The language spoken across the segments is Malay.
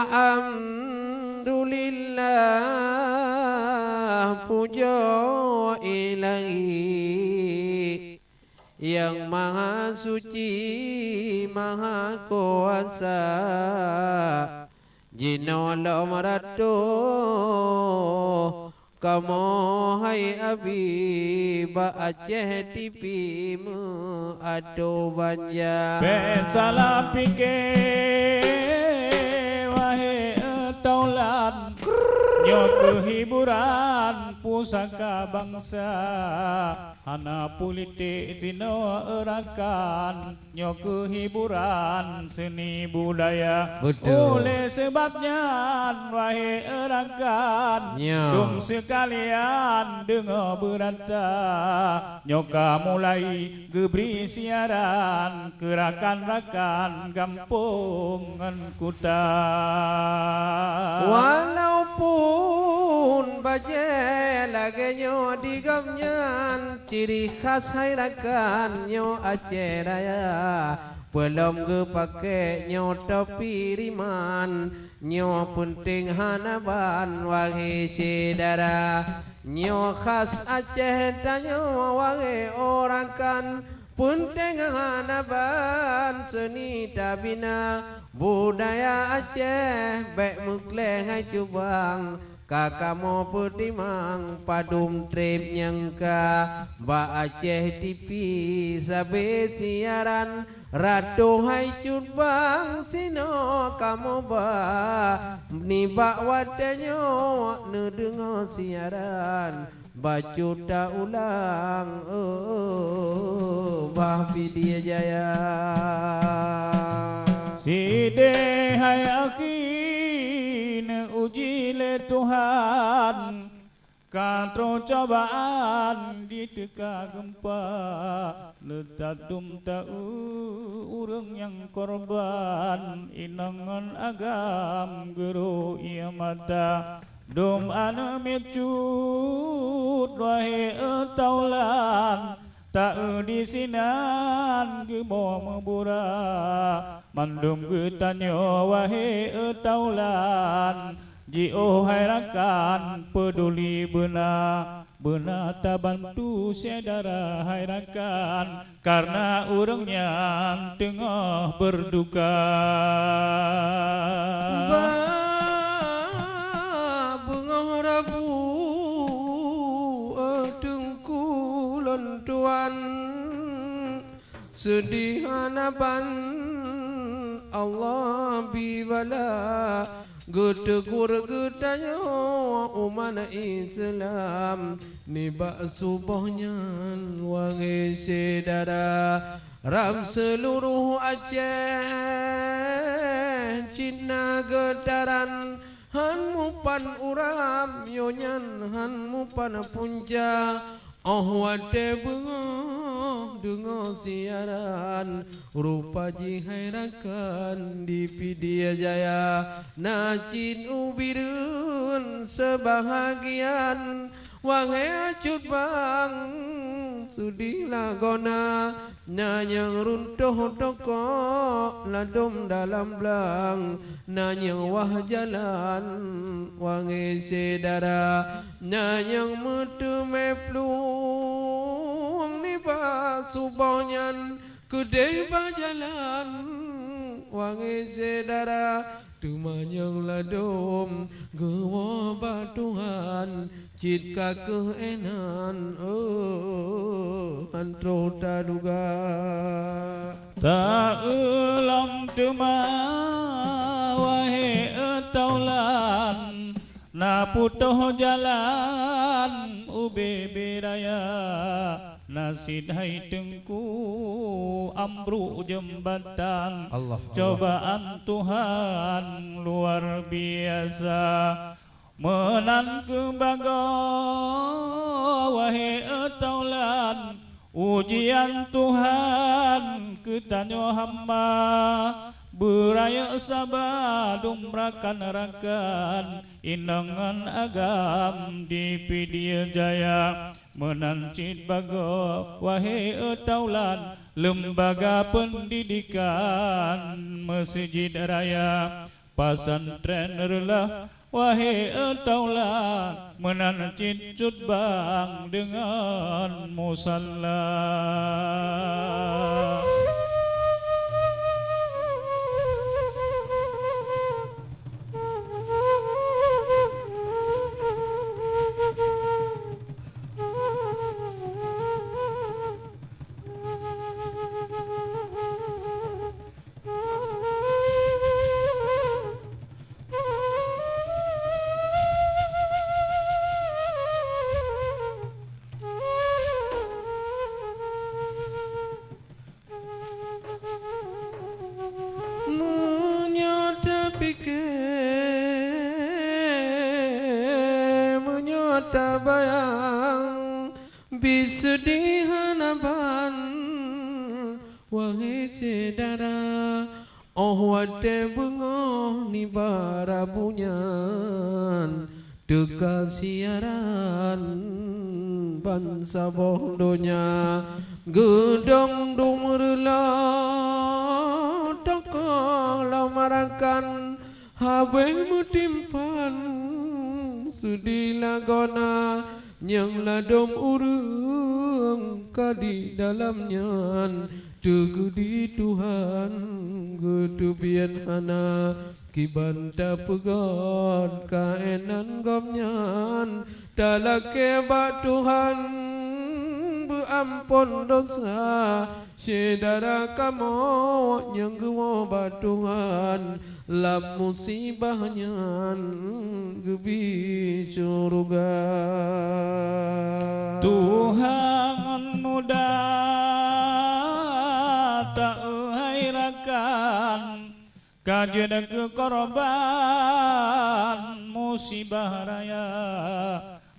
Alhamdulillah, puja ilahi yang maha suci, maha kuasa, jinolom ratu kamu hai Habib Aceh tipimu ado banja. Salam pikir wahai taulan, nyo kehiburan pusaka bangsa, hana politik sino erakan, nyo kehiburan seni budaya. Betul. Oleh sebabnya wahai erakan, dum sekalian dengar berata, nyoka mulai geberi siaran kerakan-rakan kampungan kuta. Walaupun baje lagenyo digamnyan, ciri khas hai rakanyo Aceh Raya, belum ge pakai nyo topi riman, nyo penting hanaban wahai saudara, nyo khas Aceh danyo wahai orang kan, penting hanaban seni tabina budaya Aceh baik mukleh hai cubang. Kakak mau petimang padum trip nyangka ba Aceh TV sabe siaran ratu hai cubang sino kamu ba ni ba wadanyo ne dengar siaran baca tak ulang bah Vidya Jaya. Side hai akin uji le Tuhan, katro cobaan di teka gempa, letak dum tau urang yang korban, inangan agam guru ia mata, dum anu mecut wahai taulan, tak di sinan gemo membura, mandum getanyo wahai taulan, jio hai rakan peduli benar, benar tak bantu saudara hai rakan, karena urangnya tengah berduka. Tuan sedih hanapan Allah biwala getegur getanya umat Islam nibak subuhnya wangi sedara ram seluruh Aceh Cina getaran han mupan uram yonyan han mupan punca. Oh wate bengong dengar siaran rupa jihairakan di Vidya Jaya, nacin ubirun sebahagian wahai acut bang sudi lagona, nanyang runtuh toko ladum dalam belang, nanyang wah jalan wangi sedara, nanyang mutu meplung nipa subonyan kedai jalan wangi sedara, tumanyang ladum gewa batuhan Cita keenan antro taduga. Tak ulang tuma wahai taulan, na putuh jalan UBB Raya, nasid hai tengku ambruk jembatan, cobaan Tuhan luar biasa. Menan kebaga wahai taulan, ujian Tuhan ketanyo hamba, beraya sabar dumrakan-rakan inangan agam di Vidya Jaya. Menancit baga wahai taulan, lembaga pendidikan Masjid Raya, Pasantren relah wahai taulan menancit bang dengan musalla. Menyota bayang bisedih hanaban wahai sedara oh wate bungo ni bara bunyan teka siaran bangsa bodonya gedong dumurla tokoh marakan habe mutimpan sudi lagona yang ladom urung kadi dalamnya tugu di Tuhan gudubian hana kibanta pegon kaenan gomnyan dalake ba Tuhan ampun dosa sedara kamu yang gua ba Tuhan lam musibahnya gebi surga Tuhan muda tak hairakan kajian ke korban musibah raya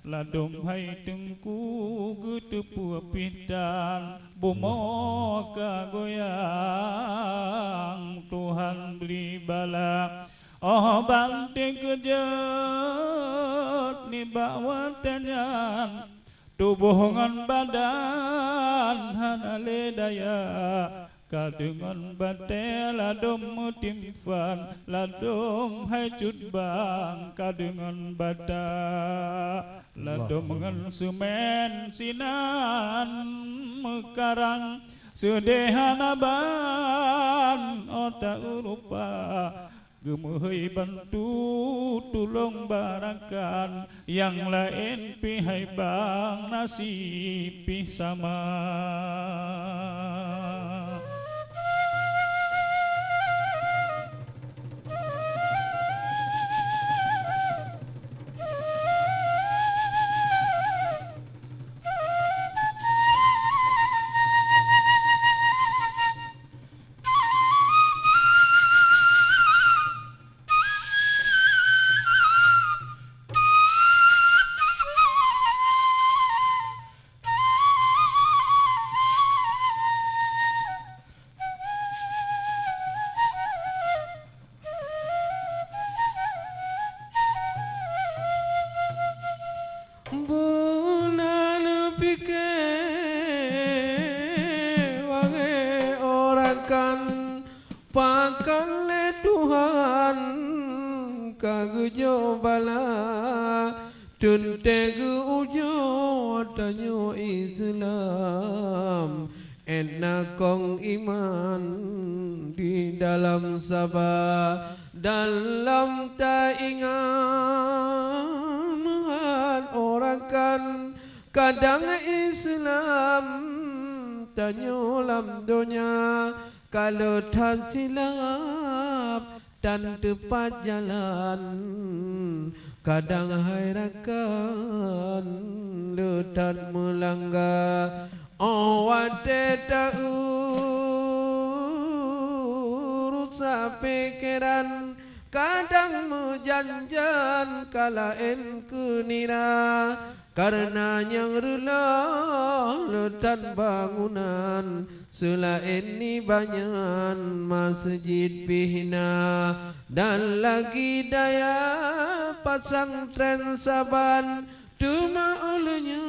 ladom hai tengku getepu pitan bomo kagoyang Tuhan beli bala oh banting kejut ni bawa tanyan tubuhangan badan hanale daya kadengan batel ladom mutimfan ladom hajud bang kadengan bata ladom mengan semen sinan mekarang sedehana ban otak urupa gemuhai bantu tulung barakan yang lain pihai bang nasib sama bulan pikir wangi orakan pakan le Tuhan kagujo bala tunte gu ujo tanyo Islam enakong iman di dalam sabah dalam taingan orakan kadang Islam tanyolam donya kalau tak silap dan tepat jalan kadang hairakan letan melanggar awate tak urus pikiran kadang menjanjan kalaen kunira karena yang rela letan bangunan selain ni banyak masjid bina dan lagi daya pasang tren saban cuma olehnya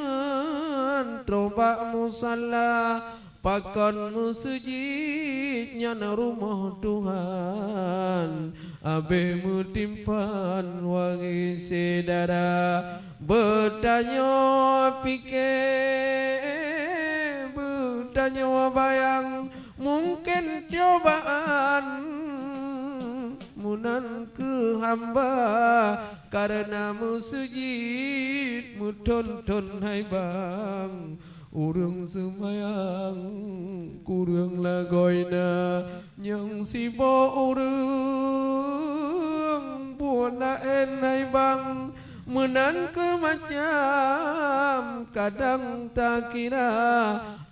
trobak musalla Pakon musujid nyana rumah Tuhan Abe mutimpan wangi sedara Bertanya pikir Bertanya bayang Mungkin cobaan Munan ke hamba Karena musujid Muton-ton hai bang Urang semayang kurang lagoina Yang sibo urang Buana enai bang Menan ke macam Kadang tak kira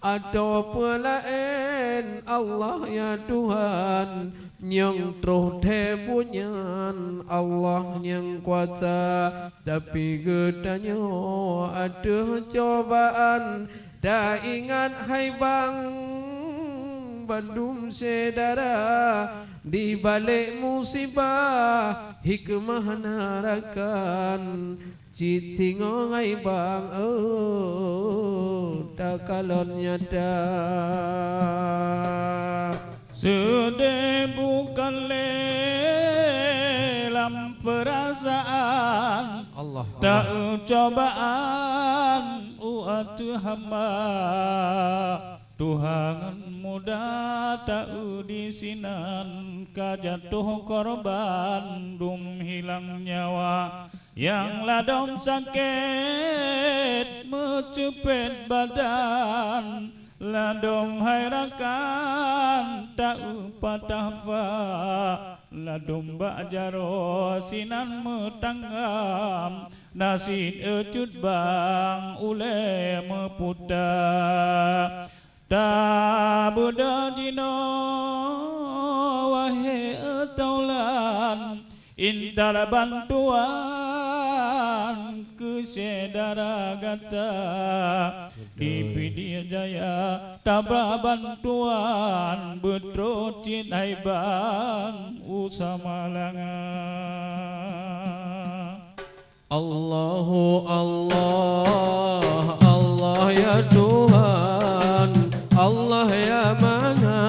Ada pelain Allah ya Tuhan Yang terus bunyan Allah yang kuasa Tapi gedanya ada cobaan Dah ingat hai bang Bandung sedara Di balik musibah Hikmah narakan Cicingo hai bang Tak kalon nyata Sudah bukan lelam perasaan Allah Tak cobaan uatu hamba Tuhan muda tak di sinan Kajatuh korban dum hilang nyawa Yang ladom sakit mecepet badan Ladom hairakan tak patah fa Ladom bak jaro sinan metanggam Nasid ecut bang ule meputa Tak buda jino wahai etaulan Intar bantuan ke sedara gata Di Pidia Jaya tabra bantuan Betrot cintai bang usama langan Allahu Allah Allah ya Tuhan Allah ya Maha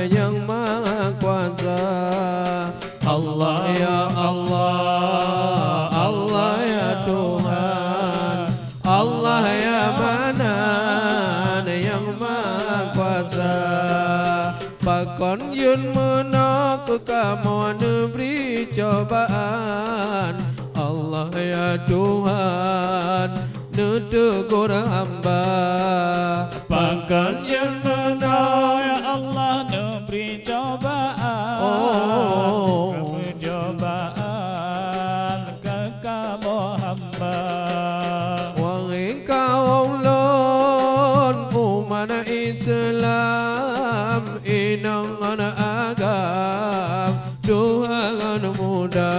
yang Maha Kuasa Allah ya Allah Allah ya Tuhan Allah ya Maha yang Maha Kuasa Pakon yun menak kamu beri cobaan Allah ya Tuhan nutugur hamba Pakon yang menak ya Allah neberi cobaan Kamu cobaan ke kamu hamba Wangi kau lon umat Islam inang anak agam Tuhan muda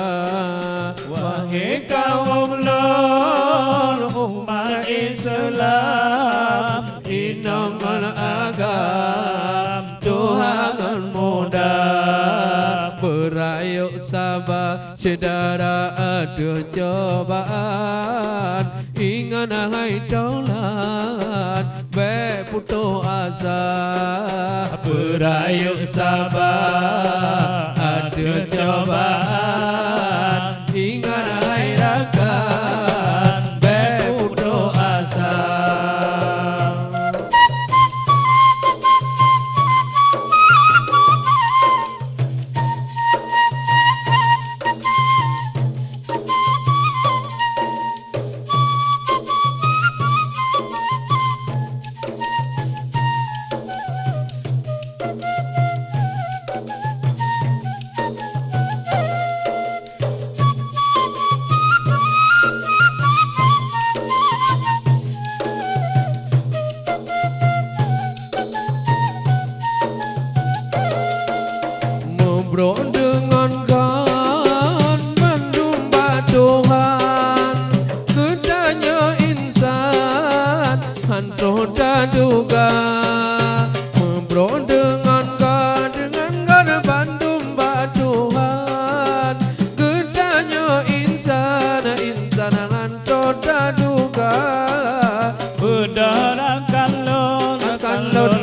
Wahai kaum lon umat Islam inang anak agam Tuhan muda Berayuk sabar sedara ada cobaan Ingat hai daulat Beputuh asa Berayuk sabar ada cobaan Ingat hai rakan Beputuh asa Bro dengan kan mendumba Tuhan Kedanya insan hantu tak duga Bro dengan kan mendumba Tuhan Kedanya insan hantu tak duga Berdarah kalon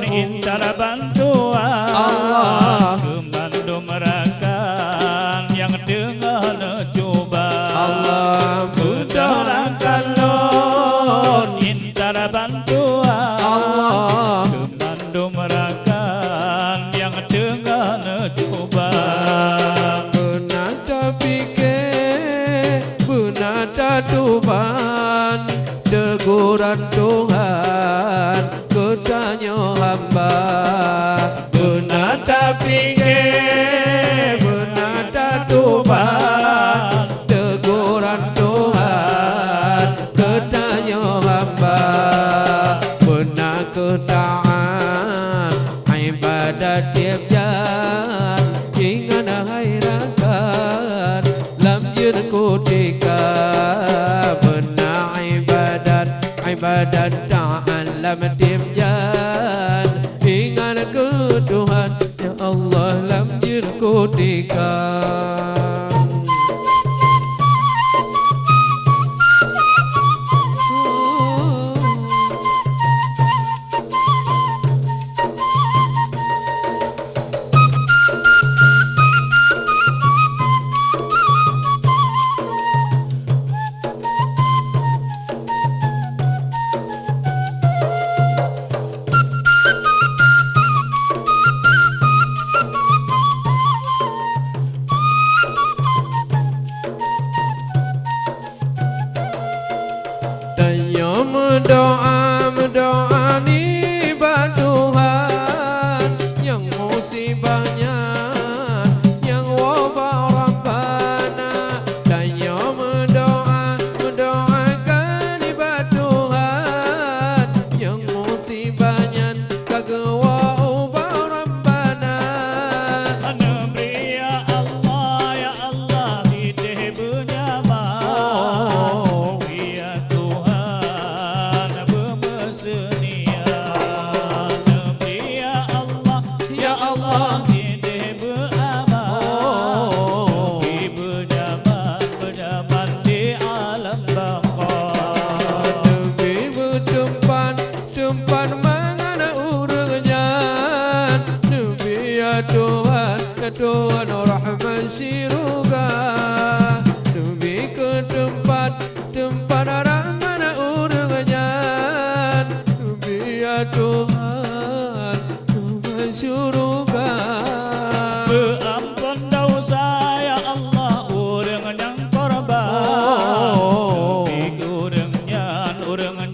teguran Tuhan ku tanya hamba, benar tak fikir, benar tak tuban, teguran Tuhan ku tanya hamba, benar ku taat ibadat tiap jam, ingat hairakan lam jirku tika, benar ibadat taat lam tiap jam, ingat ku Tuhan ya Allah lam jirku tika. Tanya mendoa ni ba Tuhan, yang musibahnya yang wabah Rabbana. Tanya mendoakan ni ba Tuhan, yang musibahnya kagak wabah Rabbana. Anabri ya Allah hidih benyaman, ya Tuhan bermesenia. Anabri ya Allah hidih beramal, di benyaman di alam baqa. Nabi bertempat mangana urangnya, Nabi ya Tuhan rahman siruga, Nabi ke tempat rahman urangnya, Nabi ya Tuhan rahman siruga. Berampun dosa ya Allah orang yang korban, orang